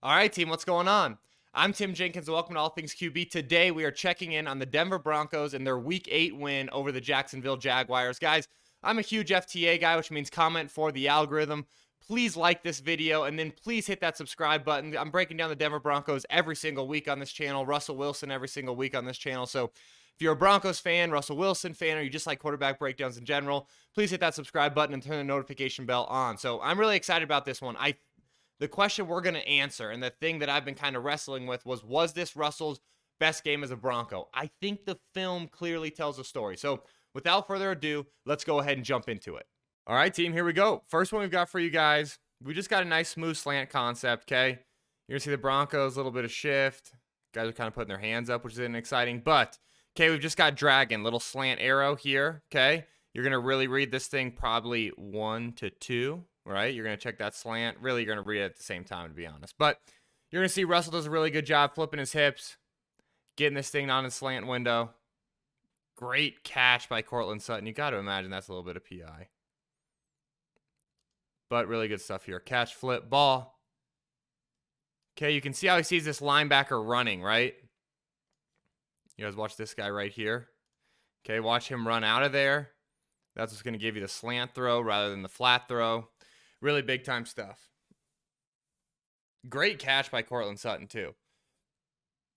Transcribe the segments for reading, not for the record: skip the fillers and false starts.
All right, team, what's going on? I'm Tim Jenkins. Welcome to All Things QB. Today, we are checking in on the Denver Broncos and their Week 8 win over the Jacksonville Jaguars. Guys, I'm a huge FTA guy, which means comment for the algorithm. Please like this video, and then please hit that subscribe button. I'm breaking down the Denver Broncos every single week on this channel, Russell Wilson every single week on this channel. So if you're a Broncos fan, Russell Wilson fan, or you just like quarterback breakdowns in general, please hit that subscribe button and turn the notification bell on. So I'm really excited about this one. The question we're going to answer, and the thing that I've been kind of wrestling with was this Russell's best game as a Bronco? I think the film clearly tells a story. So without further ado, let's go ahead and jump into it. All right, team, here we go. First one we've got for you guys. We just got a nice smooth slant concept, okay? You're going to see the Broncos, a little bit of shift. Guys are kind of putting their hands up, which isn't exciting. But, okay, we've just got dragon, little slant arrow here, okay? You're going to really read this thing probably 1 to 2. Right? You're going to check that slant. Really, you're going to read it at the same time, to be honest. But you're going to see Russell does a really good job flipping his hips, getting this thing on his slant window. Great catch by Courtland Sutton. You got to imagine that's a little bit of PI. But really good stuff here. Catch, flip, ball. Okay, you can see how he sees this linebacker running, right? You guys watch this guy right here. Okay, watch him run out of there. That's what's going to give you the slant throw rather than the flat throw. Really big time stuff. Great catch by Courtland Sutton too.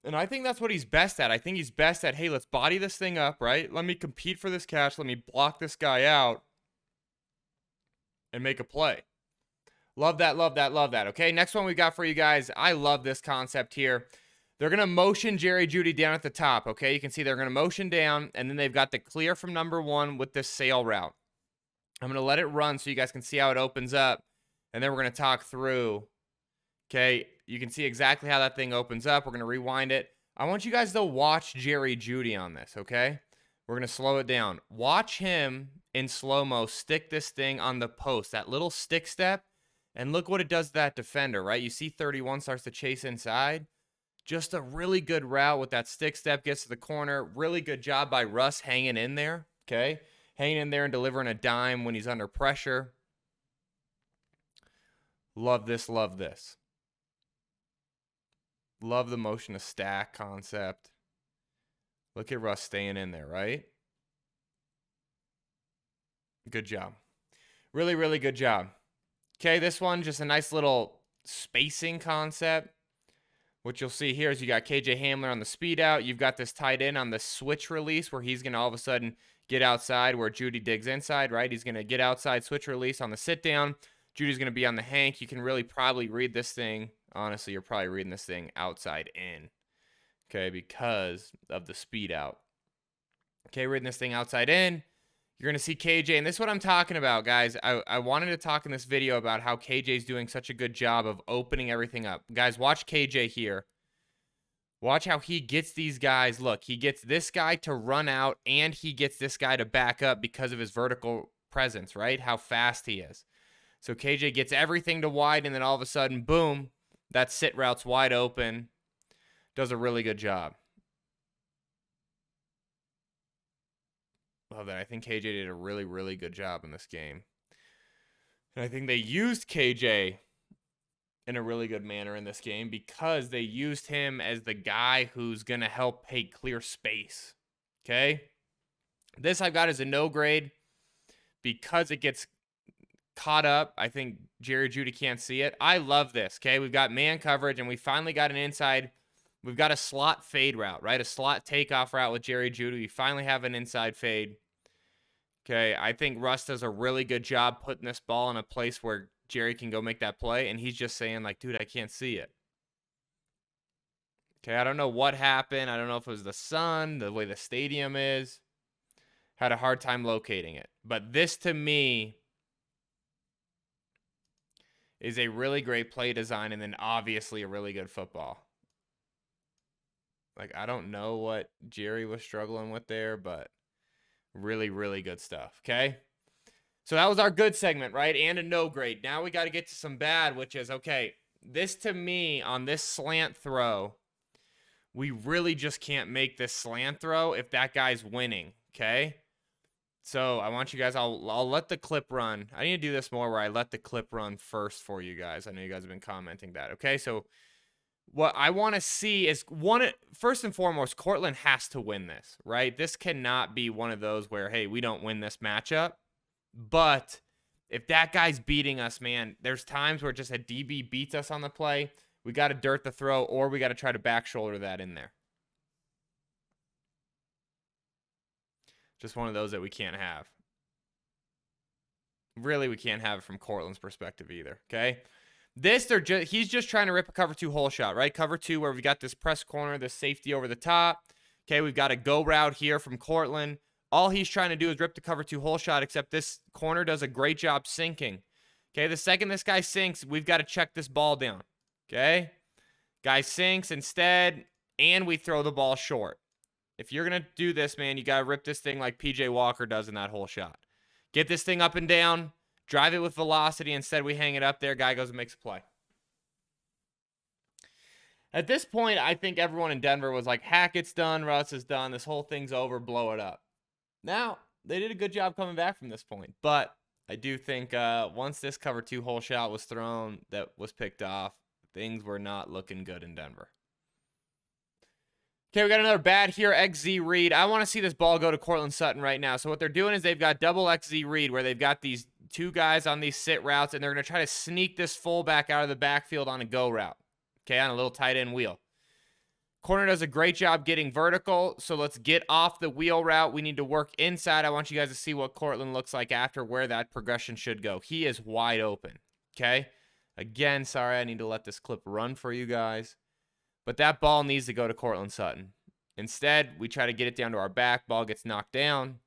And I think that's what he's best at. I think he's best at, hey, let's body this thing up, right? Let me compete for this catch. Let me block this guy out and make a play. Love that, love that, love that. Okay, next one we got for you guys. I love this concept here. They're going to motion Jerry Jeudy down at the top, okay? You can see they're going to motion down, and then they've got the clear from number 1 with this sail route. I'm going to let it run so you guys can see how it opens up, and then we're going to talk through. Okay, you can see exactly how that thing opens up. We're going to rewind it. I want you guys to watch Jerry Jeudy on this, okay? We're going to slow it down. Watch him in slow-mo stick this thing on the post, that little stick step, and look what it does to that defender, right? You see 31 starts to chase inside. Just a really good route with that stick step, gets to the corner. Really good job by Russ hanging in there, okay? Hanging in there and delivering a dime when he's under pressure. Love this, love this. Love the motion to stack concept. Look at Russ staying in there, right? Good job. Really, really good job. Okay, this one, just a nice little spacing concept. What you'll see here is you got KJ Hamler on the speed out. You've got this tight end on the switch release where he's going to all of a sudden get outside where Jeudy digs inside, right? He's going to get outside, switch release on the sit down. Jeudy's going to be on the hank. You can really probably read this thing. Honestly, you're probably reading this thing outside in, okay, because of the speed out. Okay, reading this thing outside in. You're going to see KJ, and this is what I'm talking about, guys. I wanted to talk in this video about how KJ's doing such a good job of opening everything up. Guys, watch KJ here. Watch how he gets these guys. Look, he gets this guy to run out, and he gets this guy to back up because of his vertical presence, right? How fast he is. So KJ gets everything to wide, and then all of a sudden, boom, that sit route's wide open. Does a really good job. Love that. I think KJ did a really, really good job in this game. And I think they used KJ in a really good manner in this game because they used him as the guy who's going to help clear space. Okay? This I've got as a no grade because it gets caught up. I think Jerry Jeudy can't see it. I love this, okay? We've got man coverage, and we finally got an inside. We've got a slot fade route, right? A slot takeoff route with Jerry Jeudy. We finally have an inside fade. Okay, I think Russ does a really good job putting this ball in a place where Jerry can go make that play, and he's just saying, like, dude, I can't see it. Okay, I don't know what happened. I don't know if it was the sun, the way the stadium is. Had a hard time locating it. But this, to me, is a really great play design and then obviously a really good football. Like, I don't know what Jerry was struggling with there, but really, really good stuff, okay? So that was our good segment, right? And a no grade. Now we got to get to some bad, which is, okay, this to me on this slant throw, we really just can't make this slant throw if that guy's winning, okay? So I want you guys, I'll let the clip run. I need to do this more where I let the clip run first for you guys. I know you guys have been commenting that. Okay, so What I want to see is first and foremost, Cortland has to win this, right? This cannot be one of those where, hey, we don't win this matchup. But if that guy's beating us, man, there's times where just a DB beats us on the play. We got to dirt the throw, or we got to try to back shoulder that in there. Just one of those that we can't have. Really, we can't have it from Cortland's perspective either, okay? He's just trying to rip a cover 2 hole shot, right? Cover 2 where we got this press corner, this safety over the top. Okay, we've got a go route here from Cortland. All he's trying to do is rip the cover 2 hole shot, except this corner does a great job sinking. Okay, the second this guy sinks, we've got to check this ball down. Okay? Guy sinks instead, and we throw the ball short. If you're going to do this, man, you got to rip this thing like PJ Walker does in that hole shot. Get this thing up and down. Drive it with velocity. Instead, we hang it up there. Guy goes and makes a play. At this point, I think everyone in Denver was like, Hackett's done. Russ is done. This whole thing's over. Blow it up. Now, they did a good job coming back from this point. But I do think once this cover 2 hole shot was thrown that was picked off, things were not looking good in Denver. Okay, we got another bad here, XZ read. I want to see this ball go to Cortland Sutton right now. So what they're doing is they've got double XZ read where they've got these 2 guys on these sit routes, and they're going to try to sneak this fullback out of the backfield on a go route. Okay, on a little tight end wheel. Corner does a great job getting vertical, so let's get off the wheel route. We need to work inside. I want you guys to see what Cortland looks like after, where that progression should go. He is wide open, okay? Again, sorry, I need to let this clip run for you guys. But that ball needs to go to Cortland Sutton. Instead, we try to get it down to our back. Ball gets knocked down.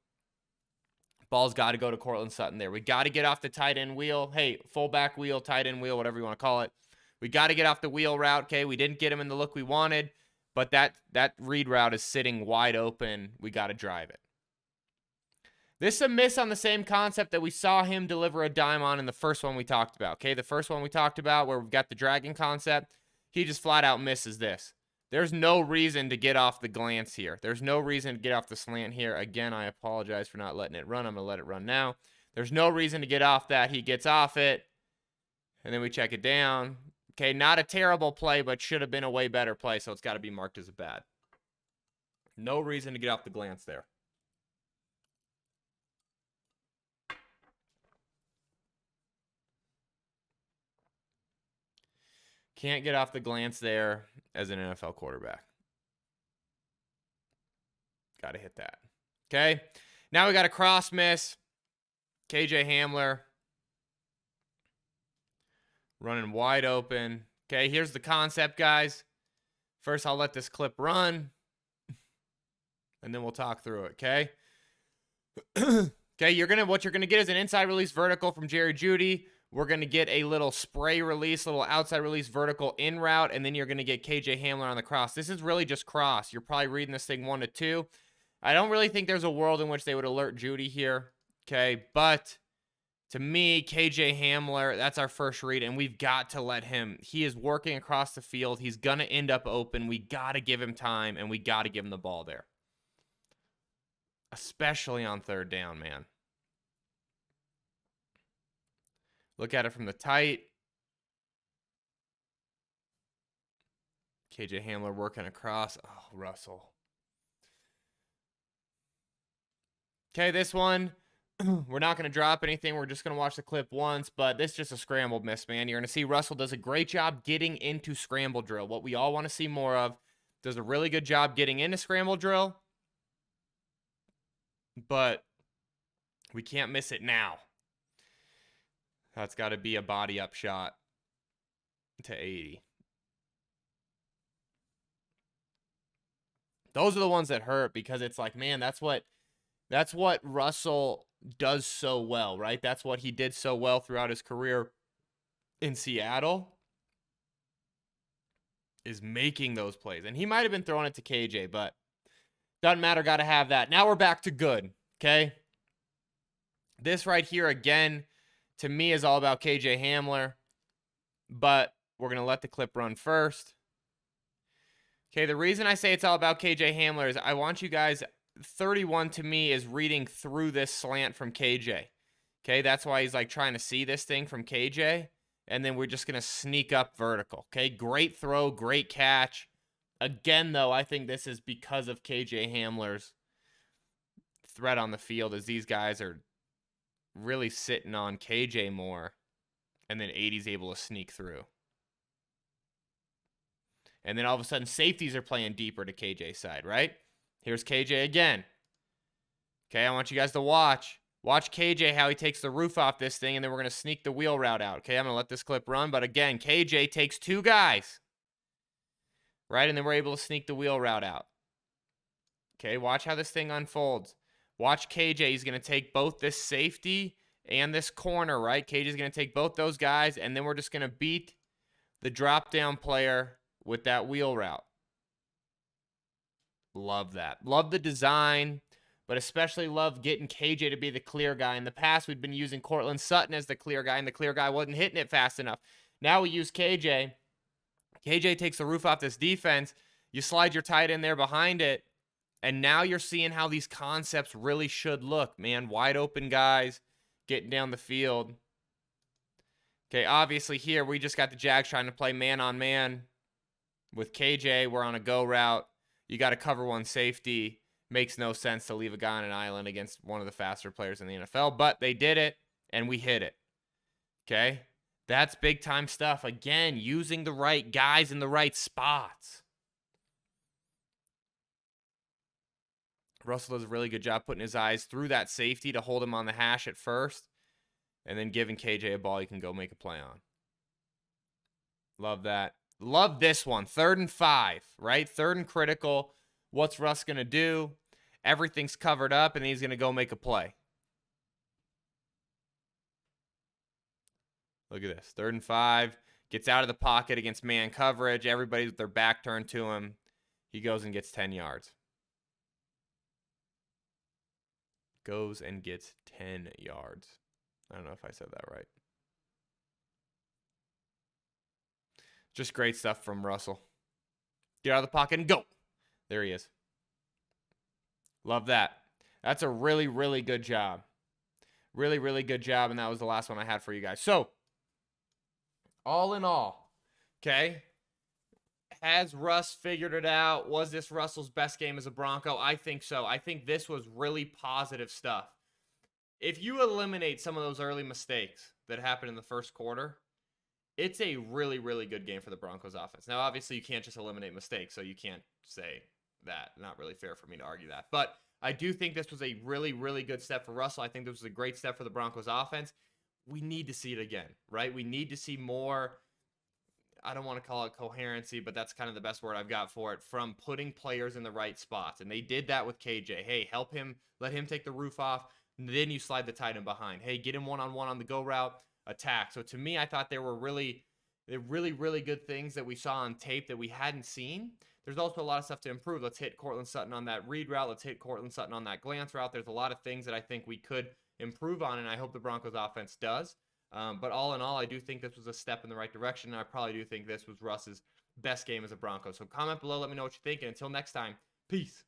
Ball's got to go to Cortland Sutton there. We got to get off the tight end wheel. Hey, fullback wheel, tight end wheel, whatever you want to call it. We got to get off the wheel route, okay? We didn't get him in the look we wanted, but that read route is sitting wide open. We got to drive it. This is a miss on the same concept that we saw him deliver a dime on in the first one we talked about, okay? The first one we talked about where we've got the dragging concept. He just flat out misses this. There's no reason to get off the glance here. There's no reason to get off the slant here. Again, I apologize for not letting it run. I'm going to let it run now. There's no reason to get off that. He gets off it, and then we check it down. Okay, not a terrible play, but should have been a way better play, so it's got to be marked as a bad. No reason to get off the glance there. Can't get off the glance there as an NFL quarterback. Got to hit that. Okay. Now we got a cross miss. KJ Hamler running wide open. Okay, here's the concept, guys. First, I'll let this clip run, and then we'll talk through it, okay? Okay, what you're gonna get is an inside release vertical from Jerry Jeudy. We're going to get a little spray release, little outside release vertical in route, and then you're going to get KJ Hamler on the cross. This is really just cross. You're probably reading this thing 1-2. I don't really think there's a world in which they would alert Jeudy here, okay? But to me, KJ Hamler, that's our first read, and we've got to let him. He is working across the field. He's going to end up open. We got to give him time, and we got to give him the ball there. Especially on third down, man. Look at it from the tight. KJ Hamler working across. Oh, Russell. Okay, this one, we're not going to drop anything. We're just going to watch the clip once, but this is just a scrambled miss, man. You're going to see Russell does a great job getting into scramble drill. What we all want to see more of. Does a really good job getting into scramble drill, but we can't miss it now. That's got to be a body up shot to 80. Those are the ones that hurt because it's like, man, that's what Russell does so well, right? That's what he did so well throughout his career in Seattle, is making those plays. And he might have been throwing it to KJ, but doesn't matter. Got to have that. Now we're back to good, okay? This right here, again, to me, is all about KJ Hamler, but we're going to let the clip run first. Okay, the reason I say it's all about KJ Hamler is I want you guys, 31 to me is reading through this slant from KJ. Okay, that's why he's like trying to see this thing from KJ. and then we're just going to sneak up vertical. Okay, great throw, great catch. Again, though, I think this is because of KJ Hamler's threat on the field, as these guys are really sitting on KJ more, and then 80's able to sneak through. And then all of a sudden, safeties are playing deeper to KJ's side, right? Here's KJ again. Okay, I want you guys to watch. Watch KJ, how he takes the roof off this thing, and then we're going to sneak the wheel route out. Okay, I'm going to let this clip run. But again, KJ takes 2 guys, right? And then we're able to sneak the wheel route out. Okay, watch how this thing unfolds. Watch KJ. He's going to take both this safety and this corner, right? KJ's going to take both those guys, and then we're just going to beat the drop-down player with that wheel route. Love that. Love the design, but especially love getting KJ to be the clear guy. In the past, we'd been using Cortland Sutton as the clear guy, and the clear guy wasn't hitting it fast enough. Now we use KJ. KJ takes the roof off this defense. You slide your tight end there behind it, and now you're seeing how these concepts really should look, man. Wide open guys getting down the field. Okay, obviously here we just got the Jags trying to play man-on-man with KJ. We're on a go route. You got to cover one safety. Makes no sense to leave a guy on an island against one of the faster players in the NFL, but they did it, and we hit it. Okay? That's big-time stuff. Again, using the right guys in the right spots. Russell does a really good job putting his eyes through that safety to hold him on the hash at first, and then giving KJ a ball he can go make a play on. Love that. Love this one. 3rd and 5, right? 3rd and critical. What's Russ going to do? Everything's covered up, and he's going to go make a play. Look at this. 3rd and 5. Gets out of the pocket against man coverage. Everybody with their back turned to him. He goes and gets 10 yards. Goes and gets 10 yards. I don't know if I said that right. Just great stuff from Russell. Get out of the pocket and go. There he is. Love that. That's a really, really good job. Really, really good job, and that was the last one I had for you guys. So, all in all, okay, has Russ figured it out? Was this Russell's best game as a Bronco? I think so. I think this was really positive stuff. If you eliminate some of those early mistakes that happened in the first quarter, it's a really, really good game for the Broncos offense. Now, obviously, you can't just eliminate mistakes, so you can't say that. Not really fair for me to argue that. But I do think this was a really, really good step for Russell. I think this was a great step for the Broncos offense. We need to see it again, right? We need to see more, I don't want to call it coherency, but that's kind of the best word I've got for it, from putting players in the right spots. And they did that with KJ. Hey, help him, let him take the roof off, and then you slide the tight end behind. Hey, get him one-on-one on the go route, attack. So to me, I thought there were really, really good things that we saw on tape that we hadn't seen. There's also a lot of stuff to improve. Let's hit Cortland Sutton on that read route. Let's hit Cortland Sutton on that glance route. There's a lot of things that I think we could improve on, and I hope the Broncos offense does. But all in all, I do think this was a step in the right direction, and I probably do think this was Russ's best game as a Bronco. So comment below, let me know what you think, and until next time, peace.